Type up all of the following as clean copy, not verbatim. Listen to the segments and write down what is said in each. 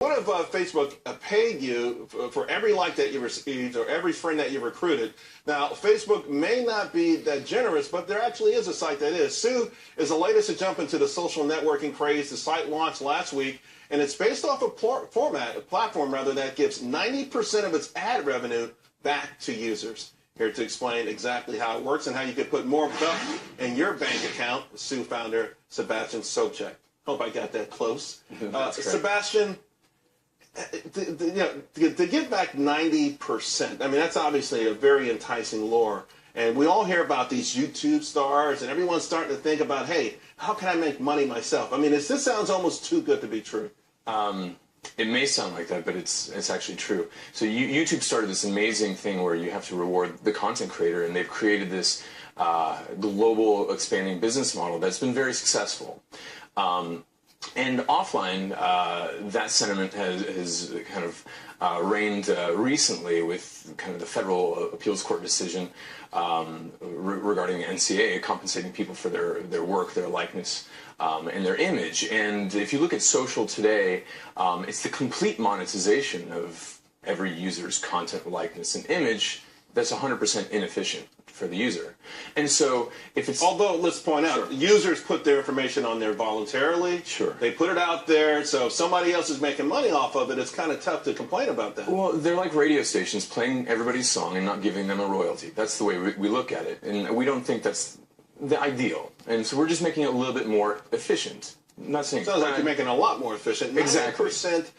What if Facebook paid you for every like that you received or every friend that you recruited? Now, Facebook may not be that generous, but there actually is a site that is. Sue is the latest to jump into the social networking craze. The site launched last week, and it's based off a platform that gives 90% of its ad revenue back to users. Here to explain exactly how it works and how you can put more bucks in your bank account, Sue founder Sebastian Sobczak. Hope I got that close. Sebastian, to give back 90%, I mean, that's obviously a very enticing lure. And we all hear about these YouTube stars, and everyone's starting to think about, hey, how can I make money myself? I mean, this sounds almost too good to be true. It may sound like that, but it's actually true. So YouTube started this amazing thing where you have to reward the content creator, and they've created this global expanding business model that's been very successful. And offline, that sentiment has kind of reigned recently with kind of the federal appeals court decision regarding NCA compensating people for their work, their likeness, and their image. And if you look at social today, it's the complete monetization of every user's content, likeness, and image that's 100% inefficient for the user. And so if it's... Although, let's point out, sure, users put their information on there voluntarily. Sure. They put it out there, so if somebody else is making money off of it, it's kind of tough to complain about that. Well, they're like radio stations playing everybody's song and not giving them a royalty. That's the way we look at it. And we don't think that's the ideal. And so we're just making it a little bit more efficient. I'm not saying... Sounds like you're making it a lot more efficient. Exactly. 90%.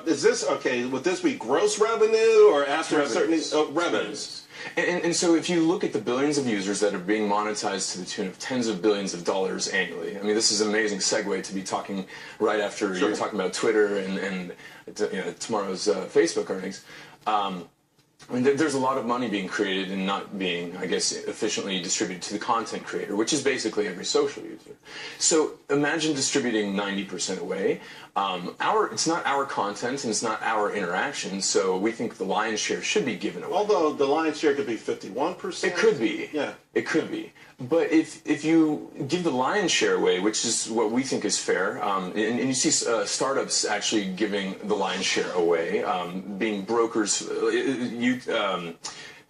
Is this, okay, would this be gross revenue or after a certain... revenues? And so if you look at the billions of users that are being monetized to the tune of tens of billions of dollars annually, I mean, this is an amazing segue to be talking right after you're talking about Twitter and tomorrow's Facebook earnings. I mean, there's a lot of money being created and not being, I guess, efficiently distributed to the content creator, which is basically every social user. So imagine distributing 90% away. It's not our content and it's not our interaction, so we think the lion's share should be given away. Although the lion's share could be 51%. It could be. Yeah. It could be. But if you give the lion's share away, which is what we think is fair, and you see startups actually giving the lion's share away, being brokers,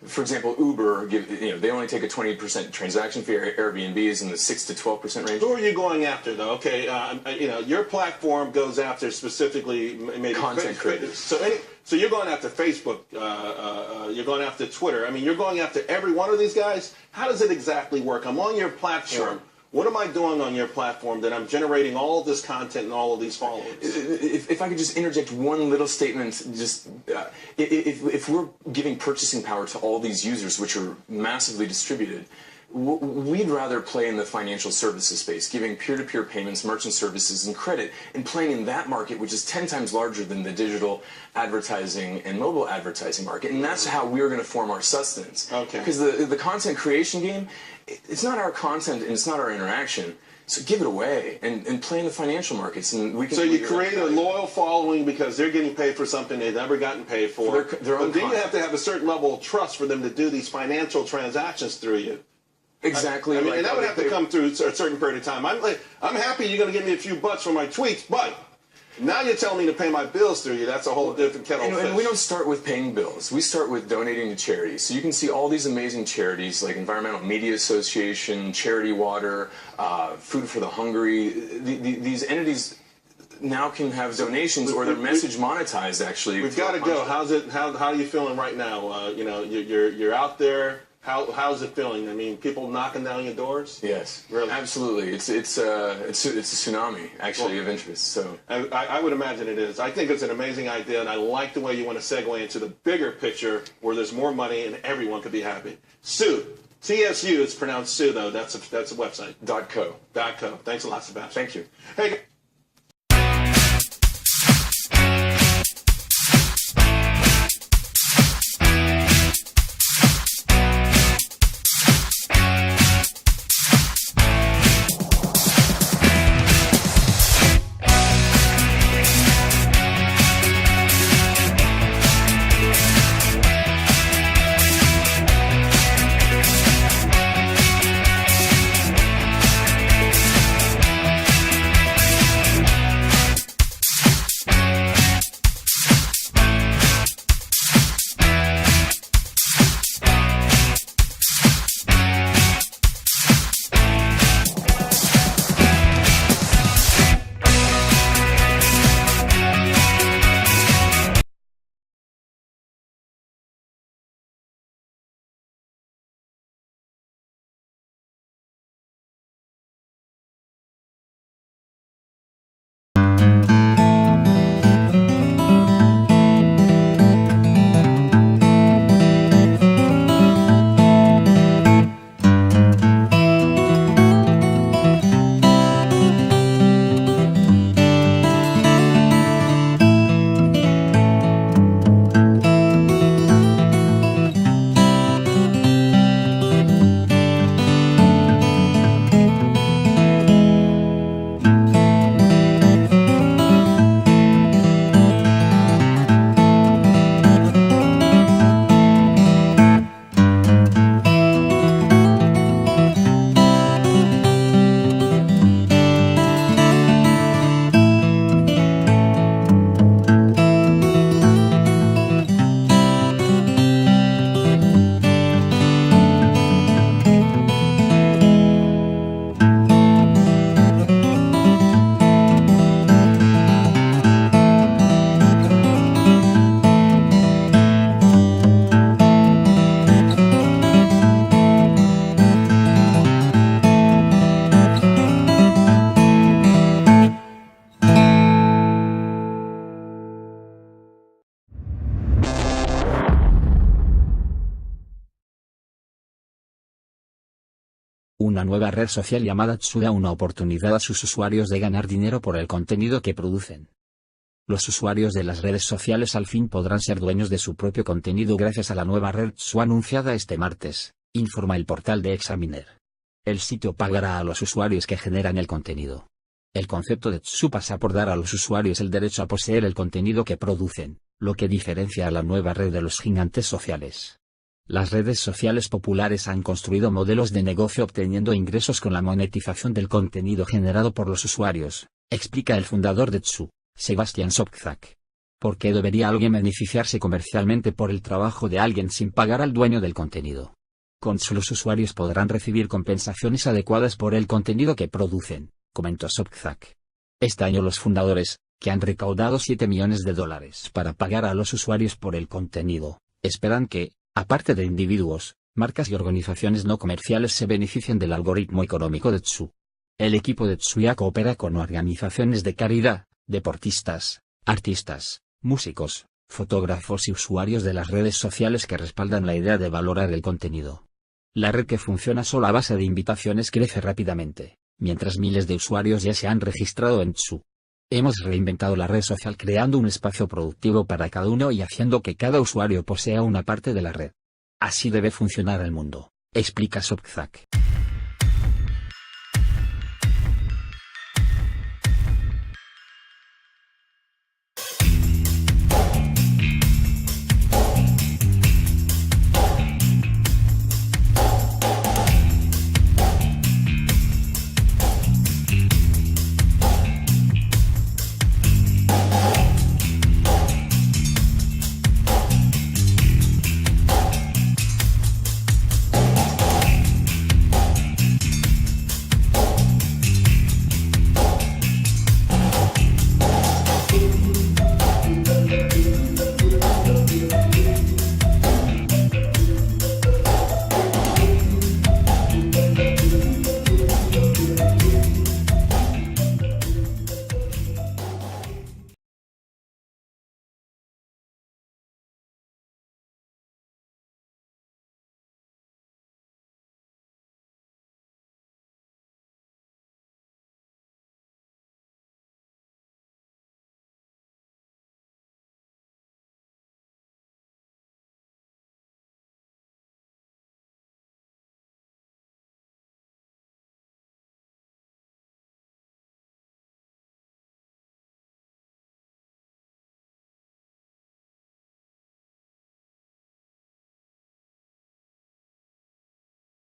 for example, Uber, they only take a 20% transaction fee. Airbnb is in the 6 to 12% range. Who are you going after, though? Okay, your platform goes after specifically maybe content creators. So you're going after Facebook, you're going after Twitter. I mean, you're going after every one of these guys. How does it exactly work? I'm on your platform. Sure. What am I doing on your platform that I'm generating all of this content and all of these followers? If I could just interject one little statement, just if we're giving purchasing power to all these users, which are massively distributed, we'd rather play in the financial services space, giving peer-to-peer payments, merchant services, and credit, and playing in that market, which is 10 times larger than the digital advertising and mobile advertising market. And that's how we're going to form our sustenance. Okay. Because the content creation game, it's not our content and it's not our interaction. So give it away and play in the financial markets, and we can. So you create a loyal following because they're getting paid for something they've never gotten paid for. Their own but then you have to have a certain level of trust for them to do these financial transactions through you. Exactly. I mean, and that would have to come through a certain period of time. I'm happy you're going to give me a few bucks for my tweets, but now you're telling me to pay my bills through you. That's a whole different kettle of fish. And we don't start with paying bills. We start with donating to charities. So you can see all these amazing charities like Environmental Media Association, Charity Water, Food for the Hungry. These entities now can have donations or their message monetized. Actually, we've got to go. How are you feeling right now? You're out there. How's it feeling? I mean, people knocking down your doors? Yes, really, absolutely. It's a tsunami actually of interest. So I would imagine it is. I think it's an amazing idea, and I like the way you want to segue into the bigger picture where there's more money and everyone could be happy. Sue, TSU. It's pronounced Sue though. That's a website. .co. Thanks a lot, Sebastian. Thank you. Hey. nueva red social llamada TSU da una oportunidad a sus usuarios de ganar dinero por el contenido que producen. Los usuarios de las redes sociales al fin podrán ser dueños de su propio contenido gracias a la nueva red TSU anunciada este martes, informa el portal de Examiner. El sitio pagará a los usuarios que generan el contenido. El concepto de TSU pasa por dar a los usuarios el derecho a poseer el contenido que producen, lo que diferencia a la nueva red de los gigantes sociales. Las redes sociales populares han construido modelos de negocio obteniendo ingresos con la monetización del contenido generado por los usuarios, explica el fundador de TSU, Sebastián Sobczak. ¿Por qué debería alguien beneficiarse comercialmente por el trabajo de alguien sin pagar al dueño del contenido? Con TSU los usuarios podrán recibir compensaciones adecuadas por el contenido que producen, comentó Sobczak. Este año los fundadores, que han recaudado $7 millones para pagar a los usuarios por el contenido, esperan que, aparte de individuos, marcas y organizaciones no comerciales se beneficien del algoritmo económico de TSU. El equipo de TSU ya coopera con organizaciones de caridad, deportistas, artistas, músicos, fotógrafos y usuarios de las redes sociales que respaldan la idea de valorar el contenido. La red que funciona solo a base de invitaciones crece rápidamente, mientras miles de usuarios ya se han registrado en TSU. Hemos reinventado la red social creando un espacio productivo para cada uno y haciendo que cada usuario posea una parte de la red. Así debe funcionar el mundo, explica Sobczak.